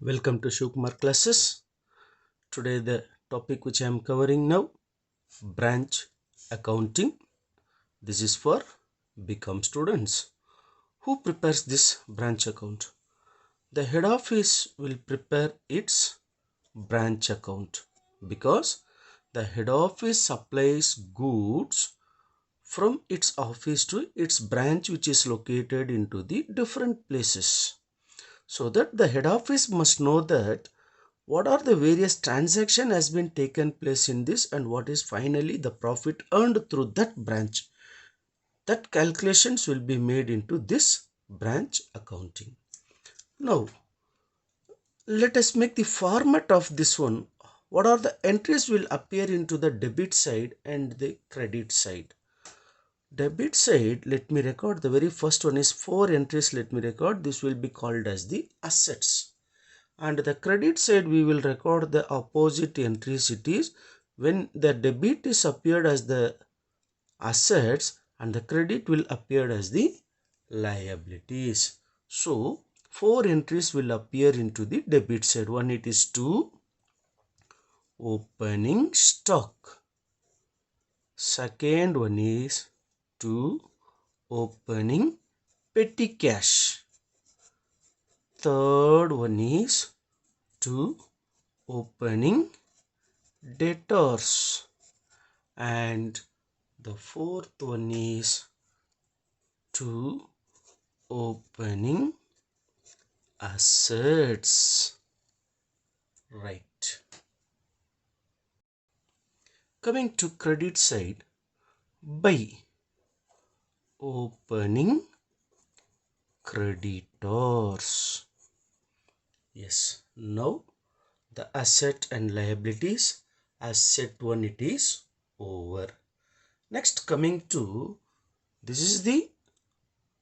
Welcome to Shukmar classes. Today the topic which I am covering now, branch accounting. This is for Bcom students. Who prepares this branch account? The head office will prepare its branch account because the head office supplies goods from its office to its branch which is located into the different places. So that the head office must know that what are the various transaction has been taken place in this and what is finally the profit earned through that branch. That calculations will be made into this branch accounting. Now, let us make the format of this one. What are the entries will appear into the debit side and the credit side. Debit side, let me record the very first one is 4 entries. Let me record. This will be called as the assets. And the credit side we will record the opposite entries. It is when the debit is appeared as the assets and the credit will appear as the liabilities. So 4 entries will appear into the debit side. One, it is to opening stock. Second one is to opening petty cash. Third one is to opening debtors, and the fourth one is to opening assets. Right. Coming to credit side, by opening creditors. Yes, now the asset and liabilities, asset one it is over. Next, coming to, this is the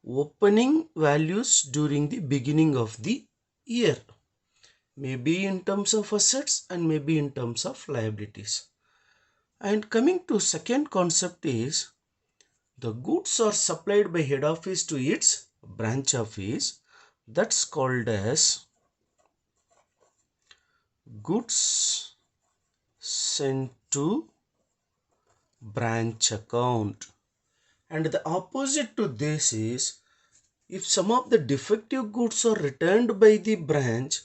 opening values during the beginning of the year, maybe in terms of assets and maybe in terms of liabilities. And coming to second concept is the goods are supplied by head office to its branch office. That's called as goods sent to branch account. And the opposite to this is, if some of the defective goods are returned by the branch,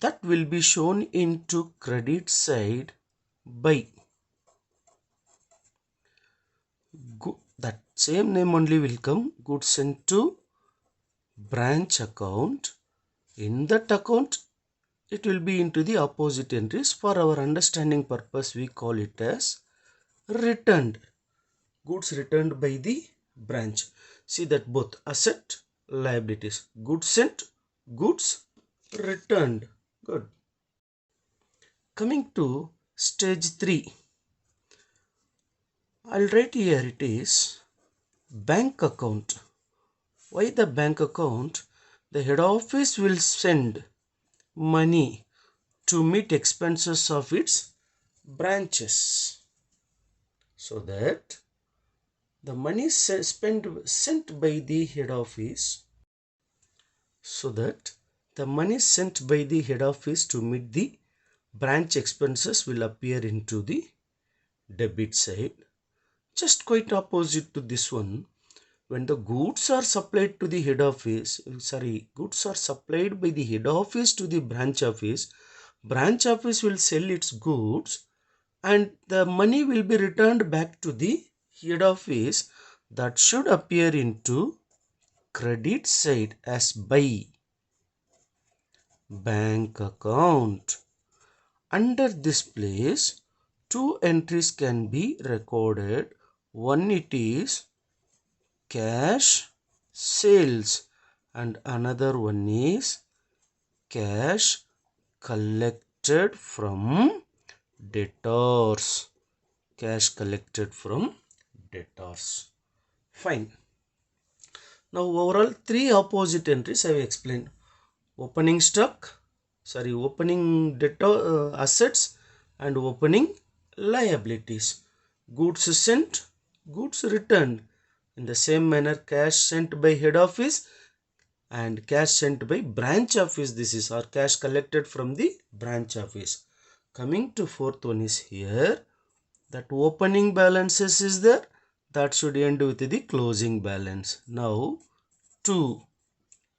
that will be shown into credit side by. That same name only will come, goods sent to branch account. In that account, it will be into the opposite entries. For our understanding purpose, we call it as returned. Goods returned by the branch. See that both asset, liabilities, goods sent, goods returned. Good. Coming to stage 3. I'll write here it is bank account. Why the bank account? The head office will send money to meet expenses of its branches. So that the money sent by the head office, so that the money sent by the head office to meet the branch expenses will appear into the debit side. Just quite opposite to this one, when the goods are supplied to the head office, goods are supplied by the head office to the branch office will sell its goods and the money will be returned back to the head office. That should appear into credit side as by bank account. Under this place, 2 entries can be recorded. One, it is cash sales and another one is cash collected from debtors. Cash collected from debtors. Fine. Now overall 3 opposite entries I have explained. Opening stock, opening debtor assets and opening liabilities. Goods sent, goods returned. In the same manner, cash sent by head office, and cash sent by branch office, this is, or cash collected from the branch office. Coming to fourth one is here, that opening balances is there, that should end with the closing balance. Now to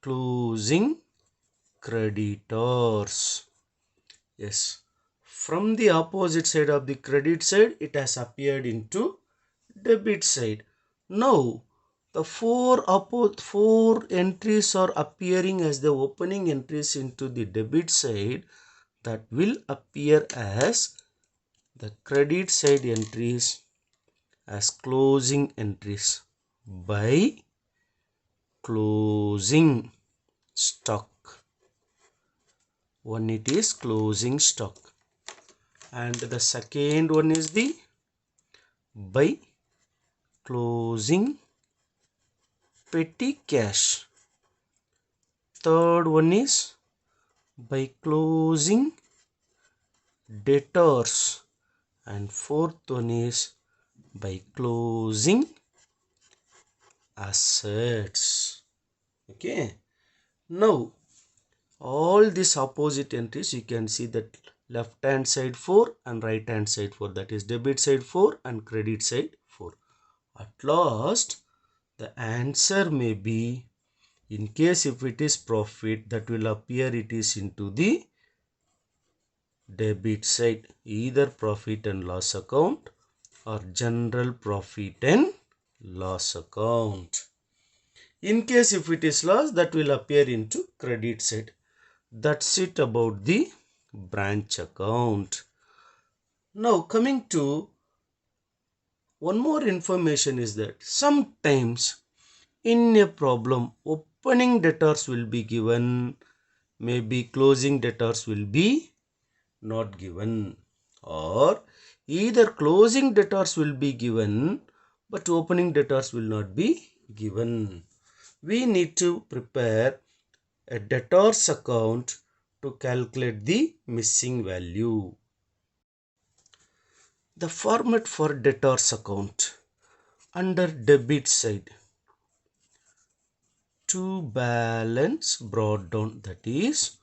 closing creditors. Yes, from the opposite side of the credit side, it has appeared into debit side. Now the four entries are appearing as the opening entries into the debit side, that will appear as the credit side entries as closing entries by closing stock. One, it is closing stock, and the second one is the by closing petty cash. Third one is by closing debtors, and fourth one is by closing assets. Okay, now all these opposite entries, you can see that left hand side 4 and right hand side 4, that is debit side 4 and credit side 4. At last the answer may be, in case if it is profit, that will appear it is into the debit side, either profit and loss account or general profit and loss account. In case if it is loss, that will appear into credit side. That's it about the branch account. Now coming to one more information is that sometimes in a problem, opening debtors will be given, maybe closing debtors will be not given, or either closing debtors will be given but opening debtors will not be given. We need to prepare a debtors account to calculate the missing value. The format for debtors account, under debit side, to balance brought down, that is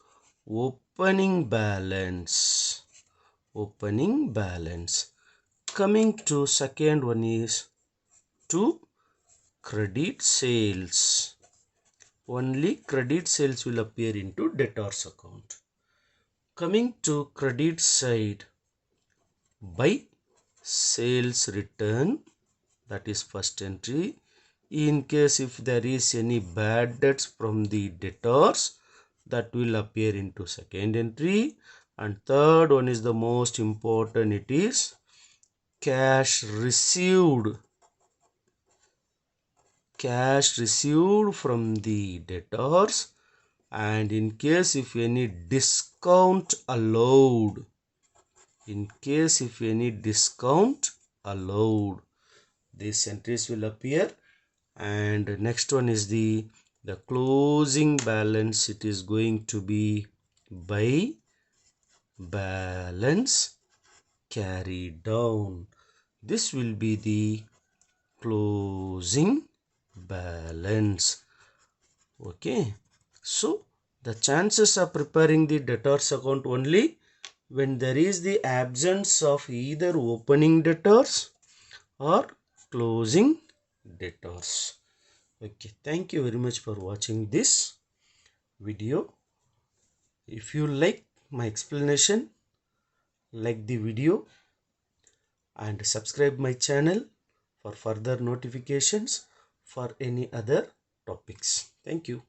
opening balance. Opening balance. Coming to second one is to credit sales. Only credit sales will appear into debtors account. Coming to credit side, by sales return, that is first entry. In case if there is any bad debts from the debtors, that will appear into second entry. And third one is the most important, it is cash received. Cash received from the debtors, and in case if any discount allowed, in case if any discount allowed, these entries will appear. And next one is the closing balance. It is going to be by balance carried down. This will be the closing balance. Okay, so the chances of preparing the debtors account only when there is the absence of either opening debtors or closing debtors. Okay, thank you very much for watching this video. If you like my explanation, like the video and subscribe my channel for further notifications for any other topics. Thank you.